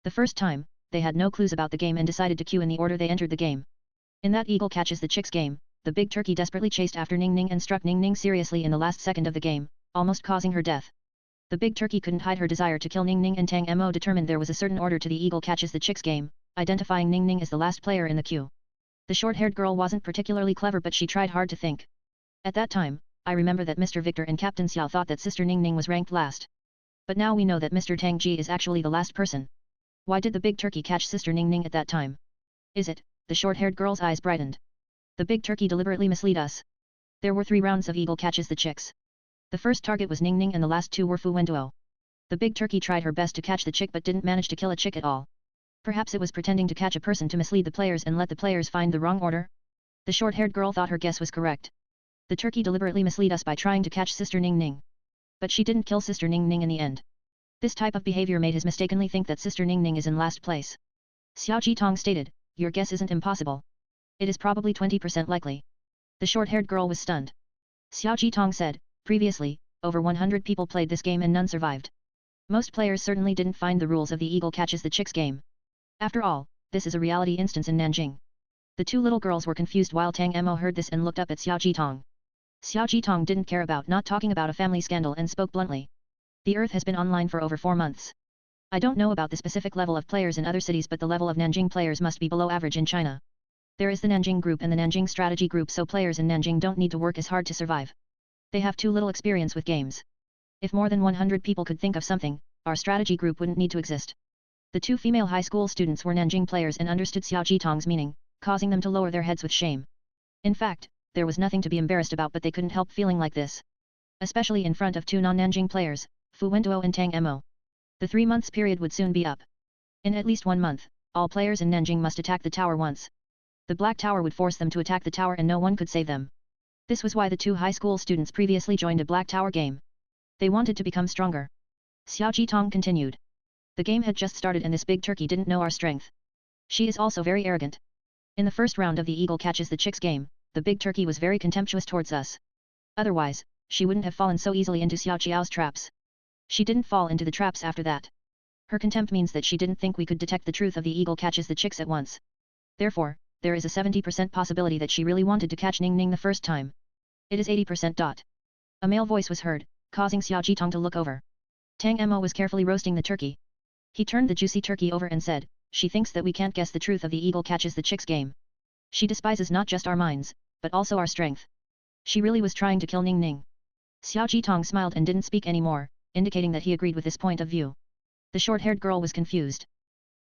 The first time, they had no clues about the game and decided to queue in the order they entered the game. In that eagle catches the chicks game, the big turkey desperately chased after Ning Ning and struck Ning Ning seriously in the last second of the game, almost causing her death. The big turkey couldn't hide her desire to kill Ning Ning, and Tang Mo determined there was a certain order to the eagle catches the chicks game, identifying Ning Ning as the last player in the queue. The short-haired girl wasn't particularly clever, but she tried hard to think. At that time, I remember that Mr. Victor and Captain Xiao thought that Sister Ning Ning was ranked last. But now we know that Mr. Tang Ji is actually the last person. Why did the big turkey catch Sister Ning Ning at that time? Is it? The short-haired girl's eyes brightened. The big turkey deliberately misled us. There were 3 rounds of eagle catches the chicks. The first target was Ning Ning and the last 2 were Fu Wenduo. The big turkey tried her best to catch the chick but didn't manage to kill a chick at all. Perhaps it was pretending to catch a person to mislead the players and let the players find the wrong order? The short-haired girl thought her guess was correct. The turkey deliberately misled us by trying to catch Sister Ning Ning. But she didn't kill Sister Ning Ning in the end. This type of behavior made us mistakenly think that Sister Ning Ning is in last place. Xiao Jitong stated, "Your guess isn't impossible. It is probably 20% likely." The short-haired girl was stunned. Xiao Jitong said, "Previously, over 100 people played this game and none survived. Most players certainly didn't find the rules of the eagle catches the chicks game. After all, this is a reality instance in Nanjing." The 2 little girls were confused while Tang Mo heard this and looked up at Xiao Jitong. Xiao Jitong didn't care about not talking about a family scandal and spoke bluntly. "The Earth has been online for over 4 months. I don't know about the specific level of players in other cities, but the level of Nanjing players must be below average in China. There is the Nanjing group and the Nanjing strategy group, so players in Nanjing don't need to work as hard to survive. They have too little experience with games. If more than 100 people could think of something, our strategy group wouldn't need to exist." The 2 female high school students were Nanjing players and understood Xiao Jitong's meaning, causing them to lower their heads with shame. In fact, there was nothing to be embarrassed about, but they couldn't help feeling like this. Especially in front of 2 non-Nanjing players, Fu Wenduo and Tang Mo. The 3 months period would soon be up. In at least 1 month, all players in Nanjing must attack the tower once. The Black Tower would force them to attack the tower and no one could save them. This was why the 2 high school students previously joined a Black Tower game. They wanted to become stronger. Xiao Jitong continued. "The game had just started and this big turkey didn't know our strength. She is also very arrogant. In the first round of the eagle catches the chicks game, the big turkey was very contemptuous towards us. Otherwise, she wouldn't have fallen so easily into Xiao Qiao's traps. She didn't fall into the traps after that. Her contempt means that she didn't think we could detect the truth of the eagle catches the chicks at once. Therefore, there is a 70% possibility that she really wanted to catch Ning Ning the first time. It is 80%. A male voice was heard, causing Xiao Jitong to look over. Tang Mo was carefully roasting the turkey. He turned the juicy turkey over and said, "She thinks that we can't guess the truth of the eagle catches the chicks game. She despises not just our minds, but also our strength. She really was trying to kill Ning Ning." Xiao Jitong smiled and didn't speak anymore, indicating that he agreed with this point of view. The short-haired girl was confused.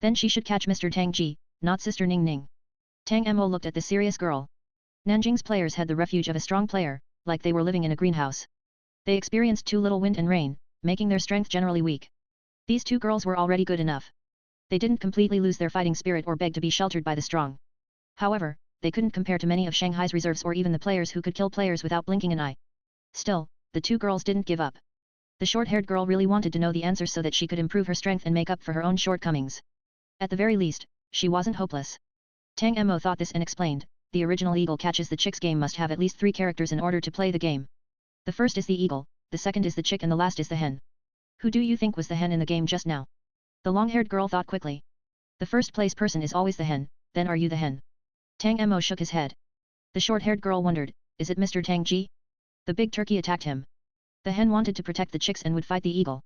Then she should catch Mr. Tang Ji, not Sister Ning Ning. Tang Mo looked at the serious girl. Nanjing's players had the refuge of a strong player, like they were living in a greenhouse. They experienced too little wind and rain, making their strength generally weak. These 2 girls were already good enough. They didn't completely lose their fighting spirit or beg to be sheltered by the strong. However, they couldn't compare to many of Shanghai's reserves or even the players who could kill players without blinking an eye. Still, the 2 girls didn't give up. The short-haired girl really wanted to know the answers so that she could improve her strength and make up for her own shortcomings. At the very least, she wasn't hopeless. Tang Mo thought this and explained, "The original eagle catches the chicks game must have at least 3 characters in order to play the game. The first is the eagle, the second is the chick and the last is the hen. Who do you think was the hen in the game just now?" The long-haired girl thought quickly. "The first place person is always the hen, then are you the hen?" Tang Mo shook his head. The short-haired girl wondered, "Is it Mr. Tang Ji?" The big turkey attacked him. The hen wanted to protect the chicks and would fight the eagle.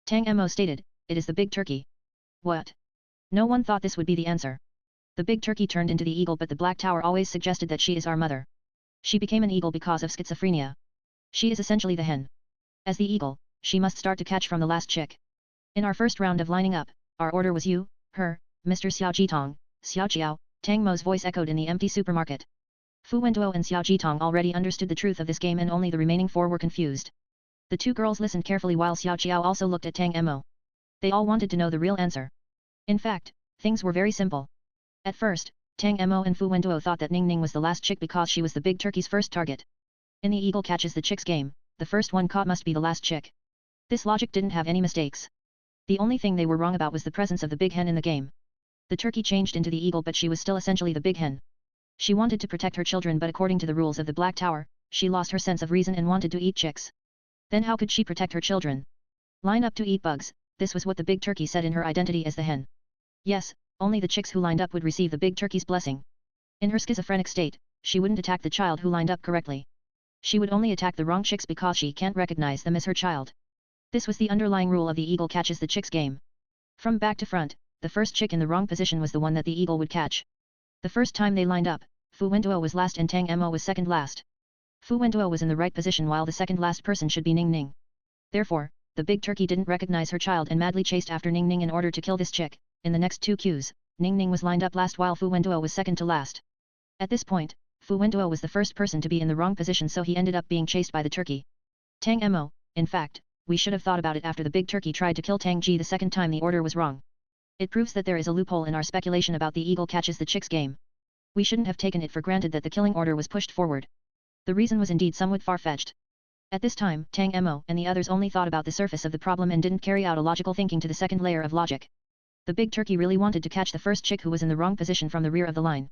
Tang Mo stated, "It is the big turkey." What? No one thought this would be the answer. The big turkey turned into the eagle, but the Black Tower always suggested that she is our mother. She became an eagle because of schizophrenia. She is essentially the hen. As the eagle, she must start to catch from the last chick. In our first round of lining up, our order was you, her, Mr. Xiao Jitong, Xiao Qiao. Tang Mo's voice echoed in the empty supermarket. Fu Wenduo and Xiao Jitong already understood the truth of this game and only the remaining 4 were confused. The 2 girls listened carefully while Xiao Qiao also looked at Tang Mo. They all wanted to know the real answer. In fact, things were very simple. At first, Tang Mo and Fu Wenduo thought that Ning Ning was the last chick because she was the big turkey's first target. In the eagle catches the chicks game, the first one caught must be the last chick. This logic didn't have any mistakes. The only thing they were wrong about was the presence of the big hen in the game. The turkey changed into the eagle, but she was still essentially the big hen. She wanted to protect her children, but according to the rules of the Black Tower, she lost her sense of reason and wanted to eat chicks. Then how could she protect her children? Line up to eat bugs, this was what the big turkey said in her identity as the hen. Yes, only the chicks who lined up would receive the big turkey's blessing. In her schizophrenic state, she wouldn't attack the child who lined up correctly. She would only attack the wrong chicks because she can't recognize them as her child. This was the underlying rule of the eagle catches the chicks game. From back to front, the first chick in the wrong position was the one that the eagle would catch. The first time they lined up, Fu Wenduo was last and Tang Mo was second last. Fu Wenduo was in the right position while the second last person should be Ning Ning. Therefore, the big turkey didn't recognize her child and madly chased after Ning Ning in order to kill this chick. In the next two queues, Ning Ning was lined up last while Fu Wenduo was second to last. At this point, Fu Wenduo was the first person to be in the wrong position, so he ended up being chased by the turkey. Tang Mo, in fact, we should have thought about it after the big turkey tried to kill Tang Ji the second time the order was wrong. It proves that there is a loophole in our speculation about the eagle catches the chicks game. We shouldn't have taken it for granted that the killing order was pushed forward. The reason was indeed somewhat far-fetched. At this time, Tang Mo and the others only thought about the surface of the problem and didn't carry out a logical thinking to the second layer of logic. The big turkey really wanted to catch the first chick who was in the wrong position from the rear of the line.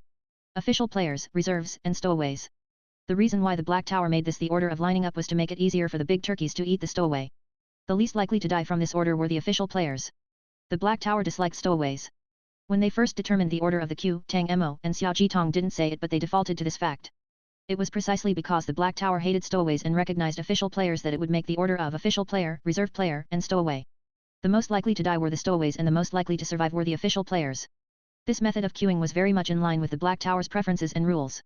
Official players, reserves, and stowaways. The reason why the Black Tower made this the order of lining up was to make it easier for the big turkeys to eat the stowaway. The least likely to die from this order were the official players. The Black Tower disliked stowaways. When they first determined the order of the queue, Tang Mo and Xiao Jitong didn't say it, but they defaulted to this fact. It was precisely because the Black Tower hated stowaways and recognized official players that it would make the order of official player, reserve player, and stowaway. The most likely to die were the stowaways and the most likely to survive were the official players. This method of queuing was very much in line with the Black Tower's preferences and rules.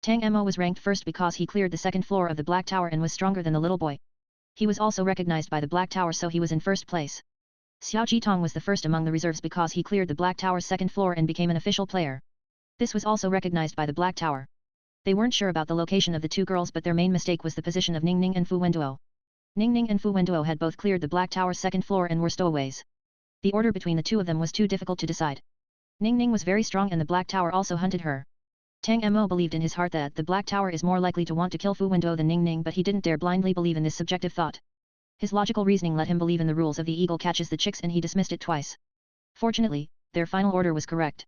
Tang Mo was ranked first because he cleared the second floor of the Black Tower and was stronger than the little boy. He was also recognized by the Black Tower, so he was in first place. Xiao Jitong was the first among the reserves because he cleared the Black Tower's second floor and became an official player. This was also recognized by the Black Tower. They weren't sure about the location of the two girls, but their main mistake was the position of Ning Ning and Fu Wenduo. Ning Ning and Fu Wenduo had both cleared the Black Tower's second floor and were stowaways. The order between the two of them was too difficult to decide. Ning Ning was very strong and the Black Tower also hunted her. Tang Mo believed in his heart that the Black Tower is more likely to want to kill Fu Wenduo than Ning Ning, but he didn't dare blindly believe in this subjective thought. His logical reasoning let him believe in the rules of the eagle catches the chicks and he dismissed it twice. Fortunately, their final order was correct.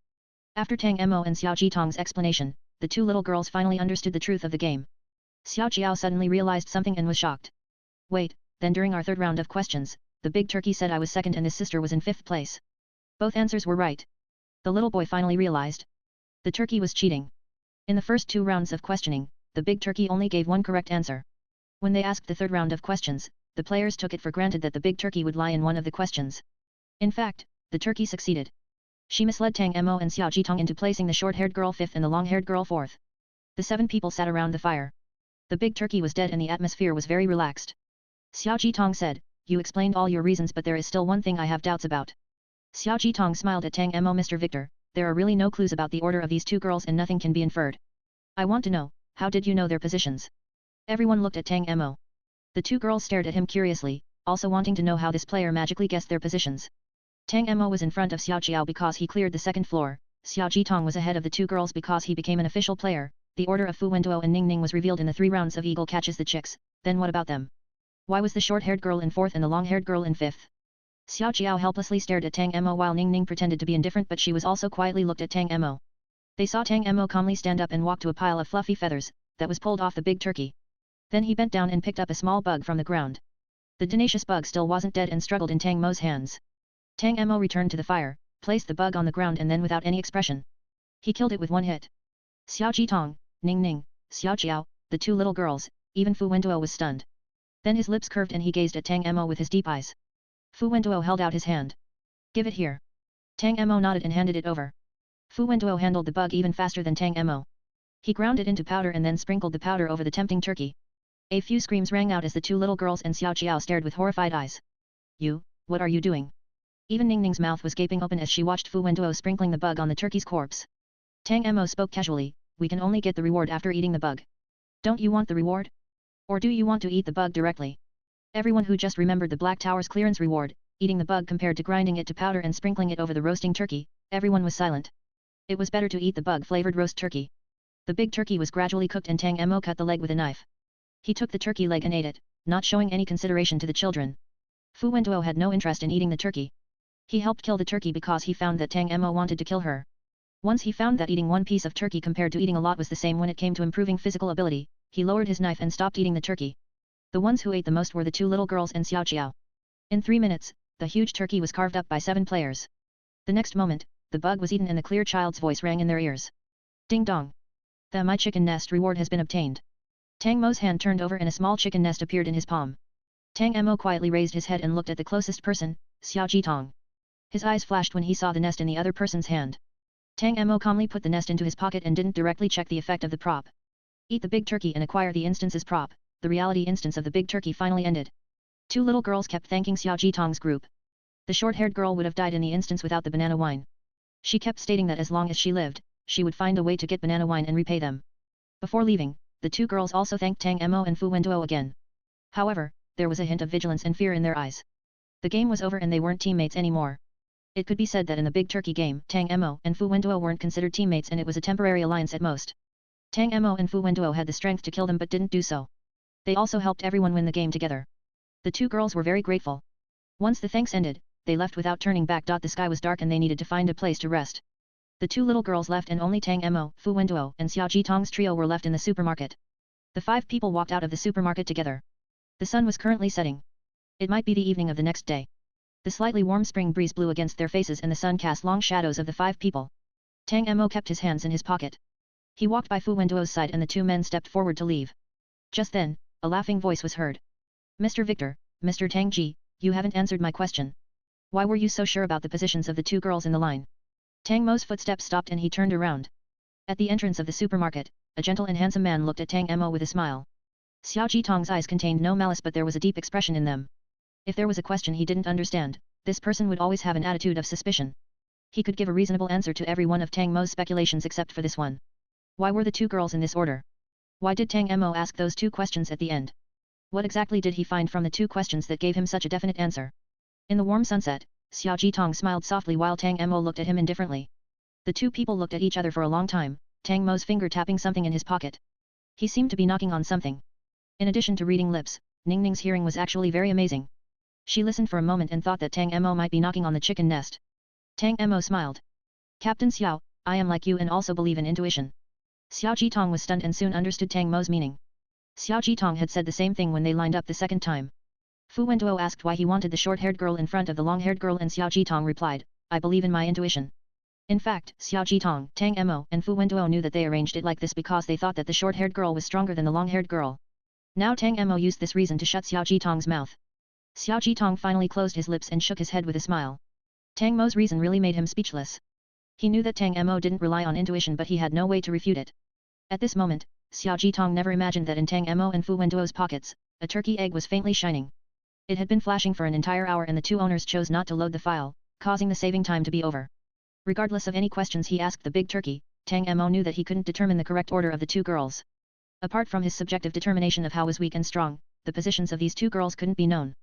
After Tang Mo and Xiao Jitong's explanation, the two little girls finally understood the truth of the game. Xiao Jiao suddenly realized something and was shocked. Wait, then during our third round of questions, the big turkey said I was second and his sister was in fifth place. Both answers were right. The little boy finally realized. The turkey was cheating. In the first two rounds of questioning, the big turkey only gave one correct answer. When they asked the third round of questions, the players took it for granted that the big turkey would lie in one of the questions. In fact, the turkey succeeded. She misled Tang Mo and Xiao Jitong into placing the short-haired girl fifth and the long-haired girl fourth. The 7 people sat around the fire. The big turkey was dead and the atmosphere was very relaxed. Xiao Jitong said, "You explained all your reasons, but there is still one thing I have doubts about." Xiao Jitong smiled at Tang Mo. "Mr. Victor, there are really no clues about the order of these two girls and nothing can be inferred. I want to know, how did you know their positions?" Everyone looked at Tang Mo. The two girls stared at him curiously, also wanting to know how this player magically guessed their positions. Tang Mo was in front of Xiao Jiao because he cleared the second floor, Xiao Jitong was ahead of the two girls because he became an official player, the order of Fu Wenduo and Ning Ning was revealed in the 3 rounds of Eagle Catches the Chicks, then what about them? Why was the short-haired girl in fourth and the long-haired girl in fifth? Xiao Jiao helplessly stared at Tang Mo while Ning Ning pretended to be indifferent, but she was also quietly looked at Tang Mo. They saw Tang Mo calmly stand up and walk to a pile of fluffy feathers, that was pulled off the big turkey. Then he bent down and picked up a small bug from the ground. The tenacious bug still wasn't dead and struggled in Tang Mo's hands. Tang Mo returned to the fire, placed the bug on the ground and then without any expression. He killed it with one hit. Xiao Jitong, Ning Ning, Xiao Jiao, the two little girls, even Fu Wenduo was stunned. Then his lips curved and he gazed at Tang Mo with his deep eyes. Fu Wenduo held out his hand. "Give it here." Tang Mo nodded and handed it over. Fu Wenduo handled the bug even faster than Tang Mo. He ground it into powder and then sprinkled the powder over the tempting turkey. A few screams rang out as the two little girls and Xiao Jiao stared with horrified eyes. "You, what are you doing?" Even Ning Ning's mouth was gaping open as she watched Fu Wenduo sprinkling the bug on the turkey's corpse. Tang Mo spoke casually, "We can only get the reward after eating the bug. Don't you want the reward? Or do you want to eat the bug directly?" Everyone who just remembered the Black Tower's clearance reward, eating the bug compared to grinding it to powder and sprinkling it over the roasting turkey, everyone was silent. It was better to eat the bug-flavored roast turkey. The big turkey was gradually cooked and Tang Mo cut the leg with a knife. He took the turkey leg and ate it, not showing any consideration to the children. Fu Wenduo had no interest in eating the turkey. He helped kill the turkey because he found that Tang Mo wanted to kill her. Once he found that eating one piece of turkey compared to eating a lot was the same when it came to improving physical ability, he lowered his knife and stopped eating the turkey. The ones who ate the most were the two little girls and Xiao Jiao. In 3 minutes, the huge turkey was carved up by 7 players. The next moment, the bug was eaten and the clear child's voice rang in their ears. Ding dong! The my chicken nest reward has been obtained. Tang Mo's hand turned over and a small chicken nest appeared in his palm. Tang Mo quietly raised his head and looked at the closest person, Xiao Jitong. His eyes flashed when he saw the nest in the other person's hand. Tang Mo calmly put the nest into his pocket and didn't directly check the effect of the prop. Eat the big turkey and acquire the instance's prop. The reality instance of the big turkey finally ended. Two little girls kept thanking Xiao Jitong's group. The short-haired girl would have died in the instance without the banana wine. She kept stating that as long as she lived, she would find a way to get banana wine and repay them. Before leaving, the two girls also thanked Tang Mo and Fu Wenduo again. However, there was a hint of vigilance and fear in their eyes. The game was over and they weren't teammates anymore. It could be said that in the big turkey game, Tang Mo and Fu Wenduo weren't considered teammates and it was a temporary alliance at most. Tang Mo and Fu Wenduo had the strength to kill them but didn't do so. They also helped everyone win the game together. The two girls were very grateful. Once the thanks ended, they left without turning back. The sky was dark and they needed to find a place to rest. The two little girls left and only Tang Mo, Fu Wenduo and Xiao Jitong's trio were left in the supermarket. The five people walked out of the supermarket together. The sun was currently setting. It might be the evening of the next day. The slightly warm spring breeze blew against their faces and the sun cast long shadows of the five people. Tang Mo kept his hands in his pocket. He walked by Fu Wenduo's side and the two men stepped forward to leave. Just then, a laughing voice was heard. Mr. Victor, Mr. Tang Ji, you haven't answered my question. Why were you so sure about the positions of the two girls in the line? Tang Mo's footsteps stopped and he turned around. At the entrance of the supermarket, a gentle and handsome man looked at Tang Mo with a smile. Xiao Jitong's eyes contained no malice but there was a deep expression in them. If there was a question he didn't understand, this person would always have an attitude of suspicion. He could give a reasonable answer to every one of Tang Mo's speculations except for this one. Why were the two girls in this order? Why did Tang Mo ask those two questions at the end? What exactly did he find from the two questions that gave him such a definite answer? In the warm sunset, Xiao Jitong smiled softly while Tang Mo looked at him indifferently. The two people looked at each other for a long time, Tang Mo's finger tapping something in his pocket. He seemed to be knocking on something. In addition to reading lips, Ning Ning's hearing was actually very amazing. She listened for a moment and thought that Tang Mo might be knocking on the chicken nest. Tang Mo smiled. Captain Xiao, I am like you and also believe in intuition. Xiao Jitong was stunned and soon understood Tang Mo's meaning. Xiao Jitong had said the same thing when they lined up the second time. Fu Wenduo asked why he wanted the short-haired girl in front of the long-haired girl and Xiao Jitong replied, I believe in my intuition. In fact, Xiao Jitong, Tang Mo and Fu Wenduo knew that they arranged it like this because they thought that the short-haired girl was stronger than the long-haired girl. Now Tang Mo used this reason to shut Xiao Jitong's mouth. Xiao Jitong finally closed his lips and shook his head with a smile. Tang Mo's reason really made him speechless. He knew that Tang Mo didn't rely on intuition but he had no way to refute it. At this moment, Xiao Jitong never imagined that in Tang Mo and Fu Wenduo's pockets, a turkey egg was faintly shining. It had been flashing for an entire hour and the two owners chose not to load the file, causing the saving time to be over. Regardless of any questions he asked the big turkey, Tang Mo knew that he couldn't determine the correct order of the two girls. Apart from his subjective determination of how was weak and strong, the positions of these two girls couldn't be known.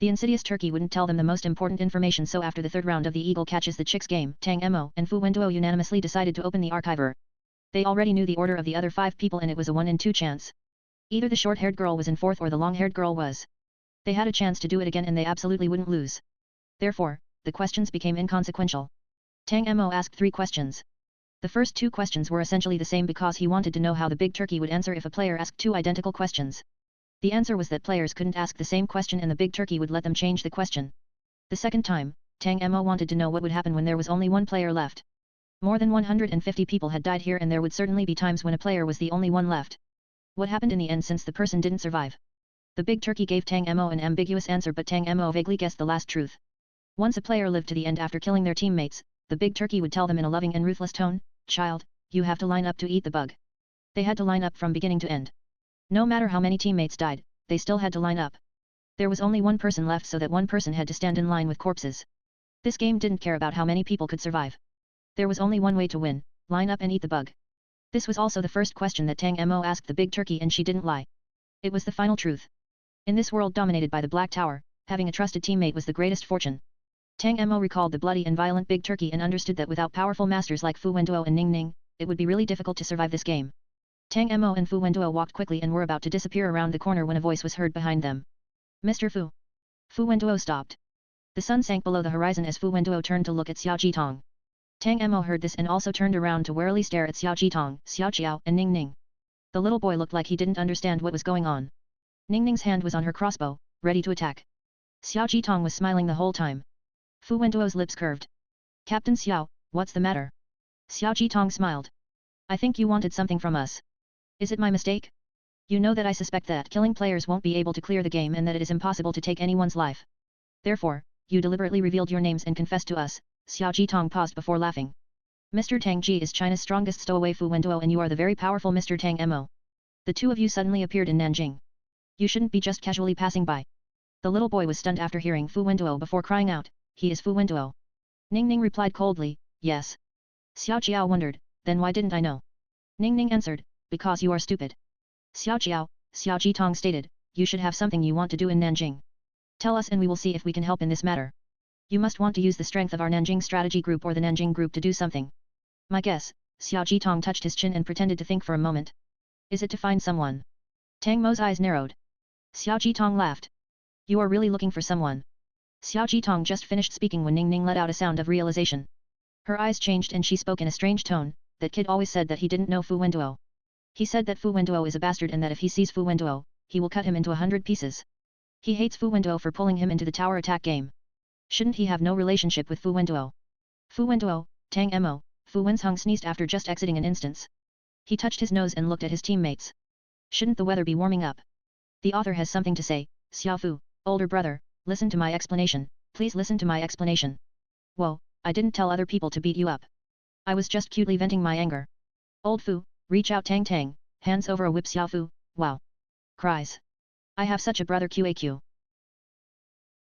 The insidious turkey wouldn't tell them the most important information so after the third round of the Eagle Catches the Chicks game, Tang Mo and Fu Wenduo unanimously decided to open the archiver. They already knew the order of the other five people and it was a 1 in 2 chance. Either the short-haired girl was in fourth or the long-haired girl was. They had a chance to do it again and they absolutely wouldn't lose. Therefore, the questions became inconsequential. Tang Mo asked 3 questions. The first 2 questions were essentially the same because he wanted to know how the big turkey would answer if a player asked 2 identical questions. The answer was that players couldn't ask the same question and the big turkey would let them change the question. The second time, Tang Mo wanted to know what would happen when there was only one player left. More than 150 people had died here and there would certainly be times when a player was the only one left. What happened in the end since the person didn't survive? The big turkey gave Tang Mo an ambiguous answer but Tang Mo vaguely guessed the last truth. Once a player lived to the end after killing their teammates, the big turkey would tell them in a loving and ruthless tone, child, you have to line up to eat the bug. They had to line up from beginning to end. No matter how many teammates died, they still had to line up. There was only one person left so that one person had to stand in line with corpses. This game didn't care about how many people could survive. There was only one way to win, line up and eat the bug. This was also the first question that Tang Mo asked the big turkey and she didn't lie. It was the final truth. In this world dominated by the Black Tower, having a trusted teammate was the greatest fortune. Tang Mo recalled the bloody and violent big turkey and understood that without powerful masters like Fu Wenduo and Ning Ning, it would be really difficult to survive this game. Tang Mo and Fu Wenduo walked quickly and were about to disappear around the corner when a voice was heard behind them. Mr. Fu. Fu Wenduo stopped. The sun sank below the horizon as Fu Wenduo turned to look at Xiao Jitong. Tang Mo heard this and also turned around to warily stare at Xiao Jitong, Xiao Qiao and Ning Ning. The little boy looked like he didn't understand what was going on. Ning Ning's hand was on her crossbow, ready to attack. Xiao Jitong was smiling the whole time. Fu Wenduo's lips curved. Captain Xiao, What's the matter? Xiao Jitong smiled. I think you wanted something from us. Is it my mistake? You know that I suspect that killing players won't be able to clear the game and that it is impossible to take anyone's life. Therefore, you deliberately revealed your names and confessed to us. Xiao Jitong paused before laughing. Mr. Tang Ji is China's strongest stowaway Fu Wenduo and you are the very powerful Mr. Tang Mo. The two of you suddenly appeared in Nanjing. You shouldn't be just casually passing by. The little boy was stunned after hearing Fu Wenduo before crying out, he is Fu Wenduo. Ning Ning replied coldly, yes. Xiao Jiao wondered, then why didn't I know? Ning Ning answered, because you are stupid. Xiao Jiao, Xiao Jitong stated, you should have something you want to do in Nanjing. Tell us and we will see if we can help in this matter. You must want to use the strength of our Nanjing strategy group or the Nanjing group to do something. My guess, Xiao Jitong touched his chin and pretended to think for a moment. Is it to find someone? Tang Mo's eyes narrowed. Xiao Jitong laughed. You are really looking for someone. Xiao Jitong just finished speaking when Ning Ning let out a sound of realization. Her eyes changed and she spoke in a strange tone, that kid always said that he didn't know Fu Wenduo. He said that Fu Wenduo is a bastard and that if he sees Fu Wenduo, he will cut him into 100 pieces. He hates Fu Wenduo for pulling him into the tower attack game. Shouldn't he have no relationship with Fu Wenduo? Fu Wenduo, Tang Mo, Fu Wenzhong sneezed after just exiting an instance. He touched his nose and looked at his teammates. Shouldn't the weather be warming up? The author has something to say, Xiao Fu, older brother, listen to my explanation, please listen to my explanation. Whoa, I didn't tell other people to beat you up. I was just cutely venting my anger. Old Fu, reach out Tang Tang, hands over a whip Xiao Fu, wow. Cries. I have such a brother QAQ.